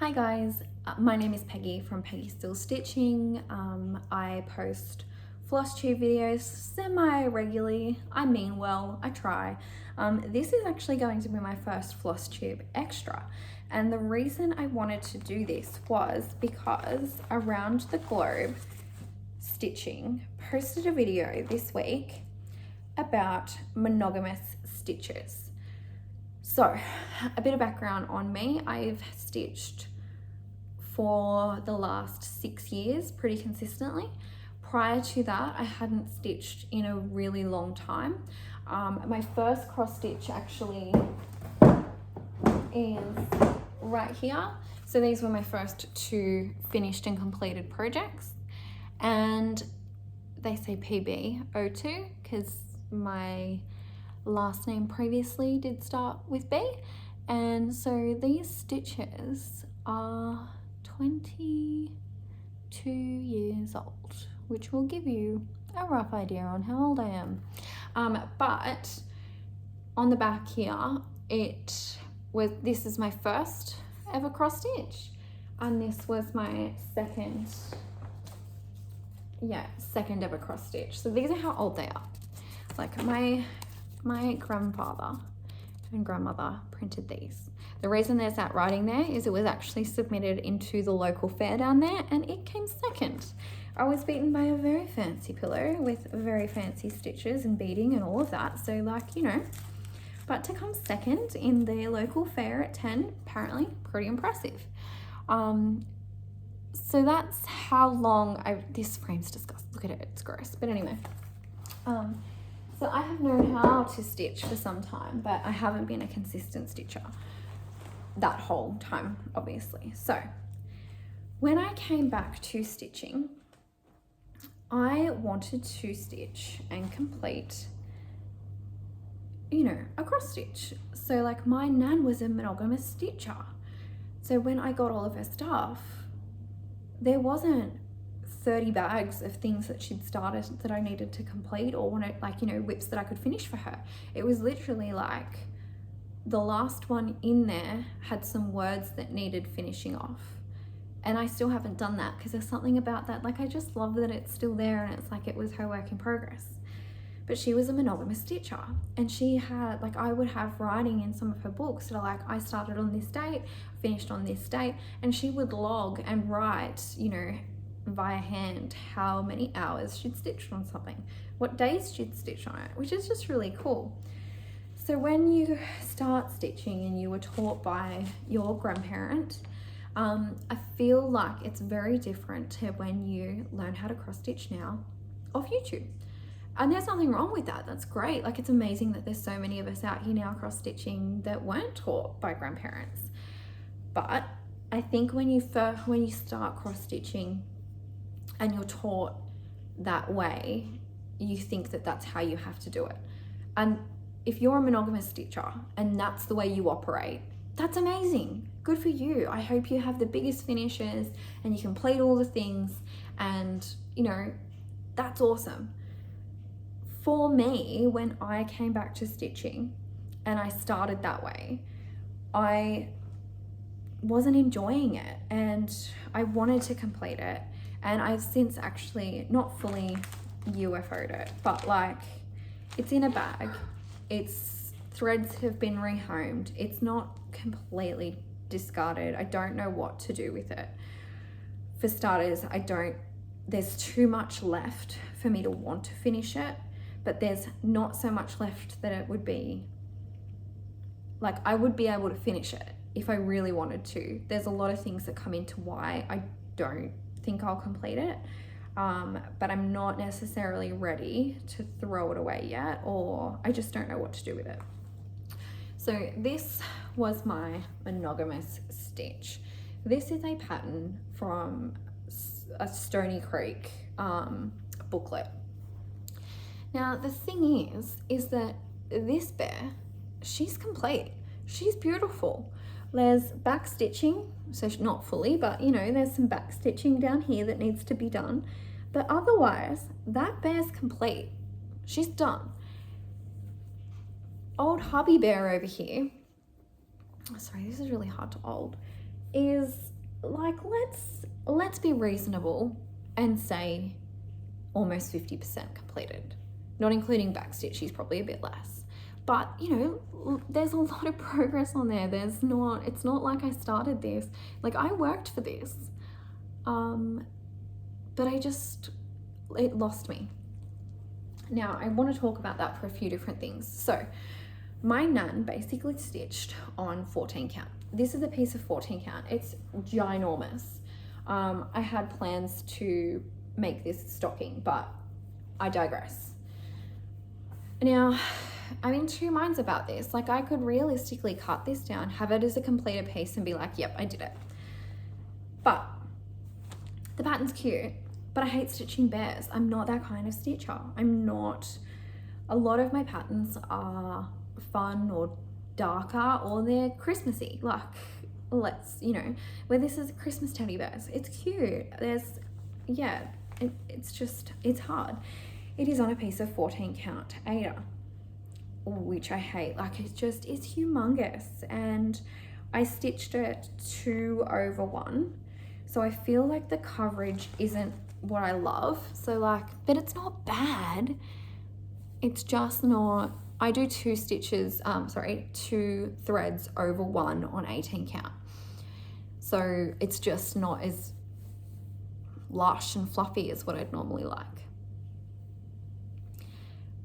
Hi guys, my name is Peggy from Peggy Still Stitching. I post Flosstube videos semi-regularly. I mean well, I try. This is actually going to be my first Flosstube extra. And the reason I wanted to do this was because Around the Globe Stitching posted a video this week about monogamous stitches. So, a bit of background on me. I've stitched for the last 6 years pretty consistently. Prior to that, I hadn't stitched in a really long time. My first cross stitch actually is right here. So these were my first 2 finished and completed projects. And they say PB02 because my last name previously did start with B. And so these stitches are 22 years old, which will give you a rough idea on how old I am. But on the back here, this is my first ever cross stitch, and this was my second ever cross stitch. So these are how old they are. Like my grandfather and grandmother printed these. The reason there's that writing there is it was actually submitted into the local fair down there and it came second. I was beaten by a very fancy pillow with very fancy stitches and beading and all of that. So but to come second in the local fair at 10, apparently pretty impressive. So that's how long this frame's disgusting. Look at it, it's gross. But anyway, so I have known how to stitch for some time, but I haven't been a consistent stitcher that whole time, obviously. So when I came back to stitching, I wanted to stitch and complete, a cross stitch. So like my nan was a monogamous stitcher. So when I got all of her stuff, there wasn't 30 bags of things that she'd started that I needed to complete or wanted, whips that I could finish for her. It was literally like the last one in there had some words that needed finishing off. And I still haven't done that because there's something about that. Like, I just love that it's still there and it's like it was her work in progress. But she was a monogamous stitcher, and she had, I would have writing in some of her books that are like, I started on this date, finished on this date, and she would log and write, via hand how many hours she'd stitched on something, what days she'd stitched on it, which is just really cool. So when you start stitching and you were taught by your grandparent, I feel like it's very different to when you learn how to cross stitch now off YouTube. And there's nothing wrong with that. That's great. Like, it's amazing that there's so many of us out here now cross stitching that weren't taught by grandparents. But I think when you start cross stitching and you're taught that way, you think that that's how you have to do it. And if you're a monogamous stitcher and that's the way you operate, that's amazing. Good for you. I hope you have the biggest finishes and you complete all the things, and that's awesome. For me, when I came back to stitching and I started that way, I wasn't enjoying it and I wanted to complete it. And I've since actually not fully UFO'd it, but it's in a bag. Its threads have been rehomed. It's not completely discarded. I don't know what to do with it. For starters, there's too much left for me to want to finish it, but there's not so much left that it would be, I would be able to finish it if I really wanted to. There's a lot of things that come into why I don't think I'll complete it, but I'm not necessarily ready to throw it away yet, or I just don't know what to do with it. So this was my monogamous stitch. This is a pattern from a Stony Creek booklet. Now the thing is that this bear, she's complete. She's beautiful. There's back stitching, so not fully, but there's some back stitching down here that needs to be done. But otherwise, that bear's complete. She's done. Old hubby bear over here, sorry, this is really hard to hold, is like, let's be reasonable and say almost 50% completed, not including backstitch. She's probably a bit less, but you know, there's a lot of progress on there. It's not like I started this, like I worked for this, but it lost me. Now I want to talk about that for a few different things. So my nan basically stitched on 14 count. This is a piece of 14 count. It's ginormous. I had plans to make this stocking, but I digress. Now, I'm in two minds about this. Like, I could realistically cut this down, have it as a completed piece and be like, yep, I did it. But the pattern's cute, but I hate stitching bears. I'm not that kind of stitcher. A lot of my patterns are fun or darker, or they're Christmassy. Like, where this is Christmas teddy bears. It's cute. It's hard. It is on a piece of 14 count Ada, which I hate. Like, it's humongous, and I stitched it 2/1, so I feel like the coverage isn't what I love. So like, but it's not bad. It's just not. I do 2 threads over 1 on 18 count. So it's just not as lush and fluffy as what I'd normally like.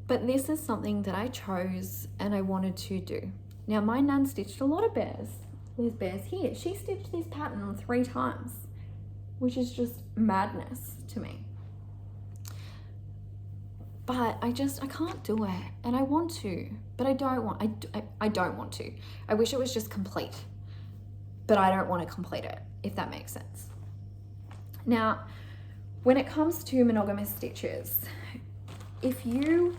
But this is something that I chose and I wanted to do. Now, my nan stitched a lot of bears. There's bears here. She stitched this pattern 3 times, which is just madness to me. But I can't do it, and I want to, but I don't want to. I wish it was just complete, but I don't want to complete it, if that makes sense. Now, when it comes to monogamous stitches, if you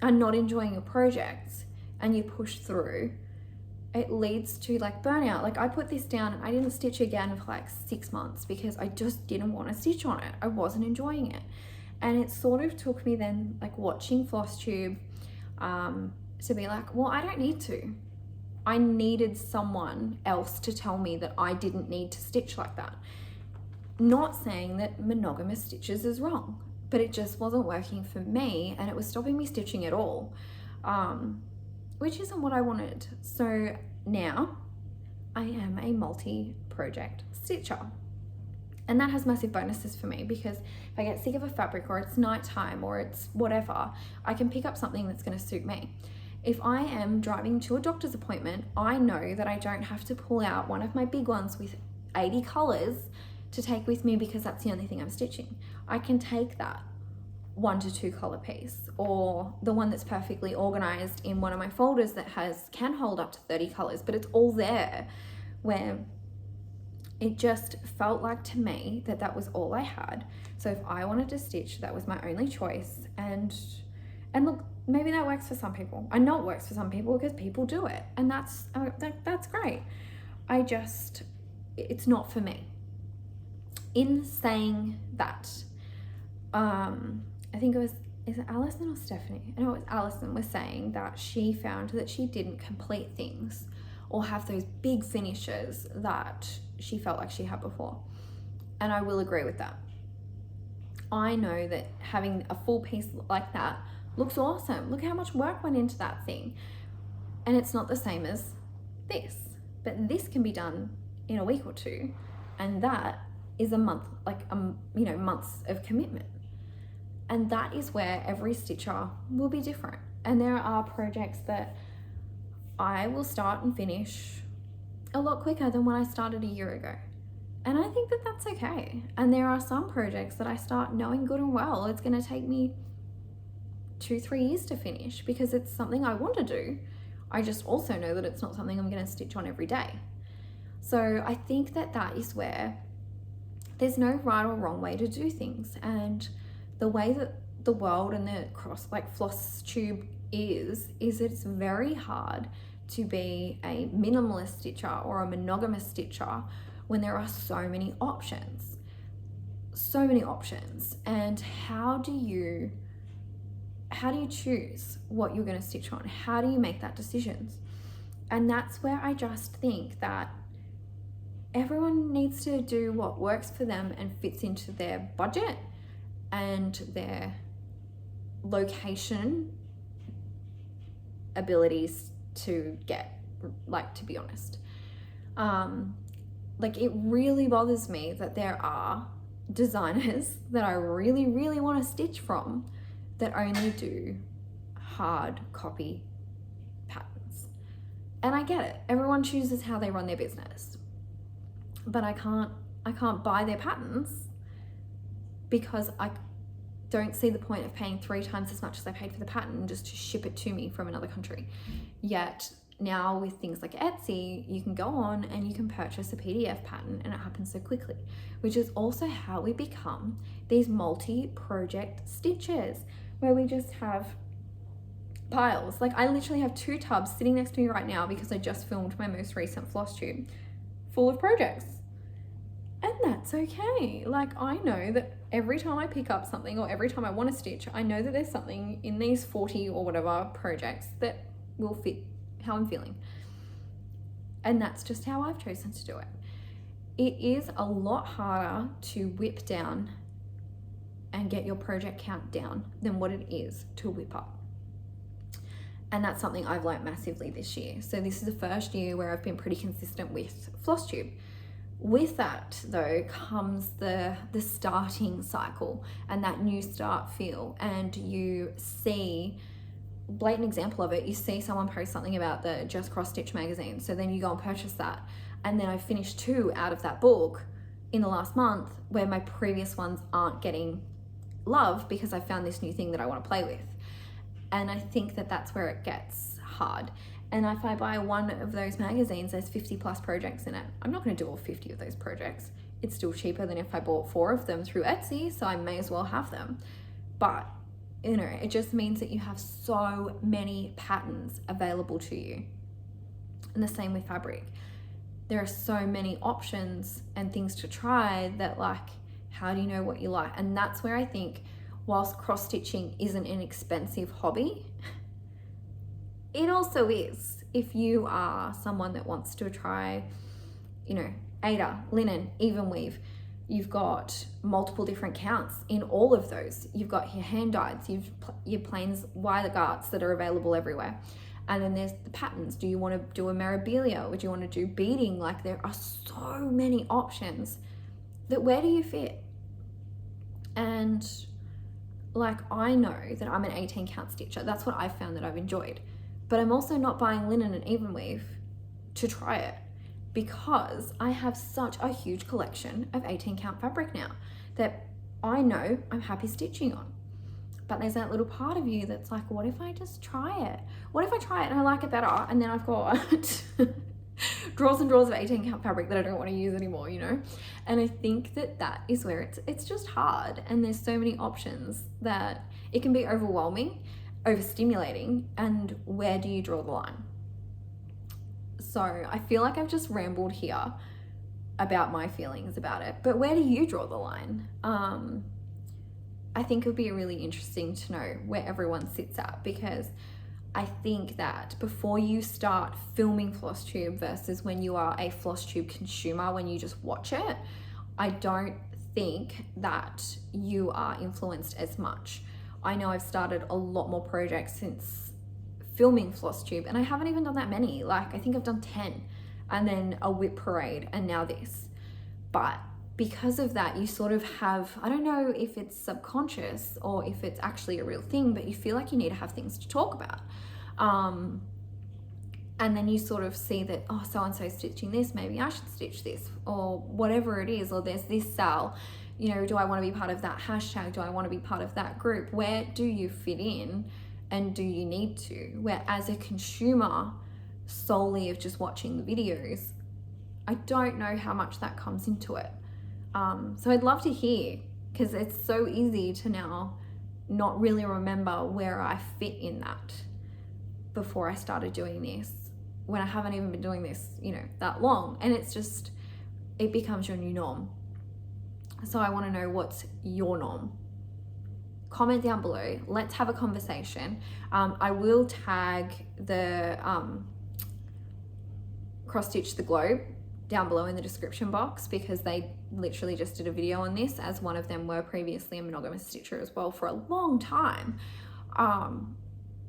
are not enjoying your projects and you push through, it leads to like burnout. Like, I put this down and I didn't stitch again for like 6 months because I just didn't want to stitch on it. I wasn't enjoying it. And it sort of took me then, like, watching Flosstube, to be like, well, I don't need to. I needed someone else to tell me that I didn't need to stitch like that. Not saying that monogamous stitches is wrong, but it just wasn't working for me, and it was stopping me stitching at all, which isn't what I wanted. So now I am a multi-project stitcher. And that has massive bonuses for me, because if I get sick of a fabric, or it's nighttime, or it's whatever, I can pick up something that's going to suit me. If I am driving to a doctor's appointment, I know that I don't have to pull out one of my big ones with 80 colors to take with me, because that's the only thing I'm stitching. I can take that 1 to 2 color piece, or the one that's perfectly organized in one of my folders that can hold up to 30 colors, but it's all there, where it just felt like to me that was all I had. So if I wanted to stitch, that was my only choice. And look, maybe that works for some people. I know it works for some people because people do it, and that's great. It's not for me. In saying that, I think is it Alison or Stephanie? I know it was Alison, was saying that she found that she didn't complete things or have those big finishes that she felt like she had before. And I will agree with that. I know that having a full piece like that looks awesome. Look how much work went into that thing. And it's not the same as this, but this can be done in a week or 2. And that is a month, months of commitment. And that is where every stitcher will be different. And there are projects that I will start and finish a lot quicker than when I started a year ago. And I think that that's okay. And there are some projects that I start knowing good and well it's going to take me 2-3 years to finish, because it's something I want to do. I just also know that it's not something I'm going to stitch on every day. So I think that is where there's no right or wrong way to do things. And the way that the world and the Flosstube is it's very hard to be a minimalist stitcher or a monogamous stitcher when there are so many options. And how do you choose what you're going to stitch on? How do you make that decision? And that's where I just think that everyone needs to do what works for them and fits into their budget and their location abilities to get, like, to be honest. Like, it really bothers me that there are designers that I really, really want to stitch from that only do hard copy patterns. And I get it. Everyone chooses how they run their business. But I can't buy their patterns because I don't see the point of paying 3 times as much as I paid for the pattern just to ship it to me from another country. Yet now with things like Etsy, you can go on and you can purchase a PDF pattern and it happens so quickly, which is also how we become these multi-project stitchers where we just have piles. Like, I literally have 2 tubs sitting next to me right now because I just filmed my most recent Flosstube full of projects. And that's okay. Like, I know that every time I pick up something or every time I want to stitch, I know that there's something in these 40 or whatever projects that will fit how I'm feeling. And that's just how I've chosen to do it. It is a lot harder to whip down and get your project count down than what it is to whip up. And that's something I've learnt massively this year. So this is the first year where I've been pretty consistent with Flosstube. With that though comes the starting cycle and that new start feel, and you see blatant example of it. You see someone post something about the Just Cross Stitch magazine, so then you go and purchase that, and then I finished 2 out of that book in the last month where my previous ones aren't getting love because I found this new thing that I want to play with. And I think that that's where it gets hard. And if I buy one of those magazines, there's 50 plus projects in it. I'm not going to do all 50 of those projects. It's still cheaper than if I bought 4 of them through Etsy, so I may as well have them. But, you know, it just means that you have so many patterns available to you. And the same with fabric. There are so many options and things to try that, like, how do you know what you like? And that's where I think, whilst cross-stitching isn't an expensive hobby, it also is if you are someone that wants to try, you know, Aida, linen, even weave. You've got multiple different counts in all of those. You've got your hand dyeds, your plains wire guards that are available everywhere. And then there's the patterns. Do you want to do a mirabilia? Or do you want to do beading? Like, there are so many options that where do you fit? And like, I know that I'm an 18 count stitcher. That's what I've found that I've enjoyed. But I'm also not buying linen and even weave to try it because I have such a huge collection of 18 count fabric now that I know I'm happy stitching on. But there's that little part of you that's like, what if I just try it? What if I try it and I like it better? And then I've got drawers and drawers of 18 count fabric that I don't want to use anymore, you know? And I think that that is where it's just hard. And there's so many options that it can be overwhelming, overstimulating, and where do you draw the line? So I feel like I've just rambled here about my feelings about it, but where do you draw the line? I think it would be really interesting to know where everyone sits at, because I think that before you start filming Flosstube versus when you are a Flosstube consumer, when you just watch it, I don't think that you are influenced as much. I know I've started a lot more projects since filming Flosstube, and I haven't even done that many. Like, I think I've done 10, and then a whip parade, and now this. But because of that, you sort of have, I don't know if it's subconscious or if it's actually a real thing, but you feel like you need to have things to talk about. And then you sort of see that, oh, so-and-so's stitching this, maybe I should stitch this, or whatever it is, or there's this sale. You know, do I want to be part of that hashtag? Do I want to be part of that group? Where do you fit in, and do you need to? Where as a consumer solely of just watching the videos, I don't know how much that comes into it. So I'd love to hear, because it's so easy to now not really remember where I fit in that before I started doing this, when I haven't even been doing this, you know, that long. And it's just, it becomes your new norm. So I want to know, what's your norm? Comment down below. Let's have a conversation. I will tag the Cross Stitch the Globe down below in the description box, because they literally just did a video on this, as one of them were previously a monogamous stitcher as well for a long time.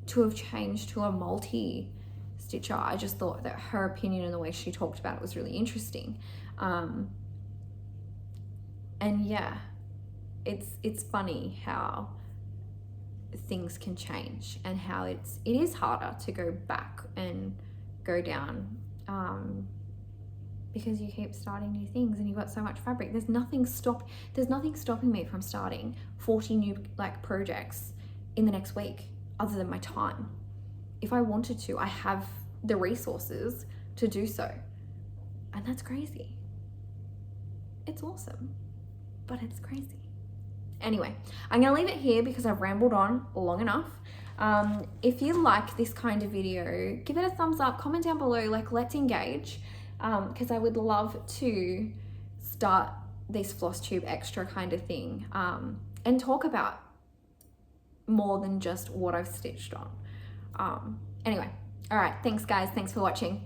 To have changed to a multi stitcher, I just thought that her opinion and the way she talked about it was really interesting. And yeah, it's funny how things can change, and how it is harder to go back and go down, because you keep starting new things and you've got so much fabric. There's nothing stopping me from starting 40 new like projects in the next week, other than my time. If I wanted to, I have the resources to do so, and that's crazy. It's awesome, but it's crazy. Anyway, I'm gonna leave it here because I've rambled on long enough. If you like this kind of video, give it a thumbs up, comment down below, like, let's engage, because I would love to start this Flosstube extra kind of thing, and talk about more than just what I've stitched on. Anyway, all right, thanks guys, thanks for watching.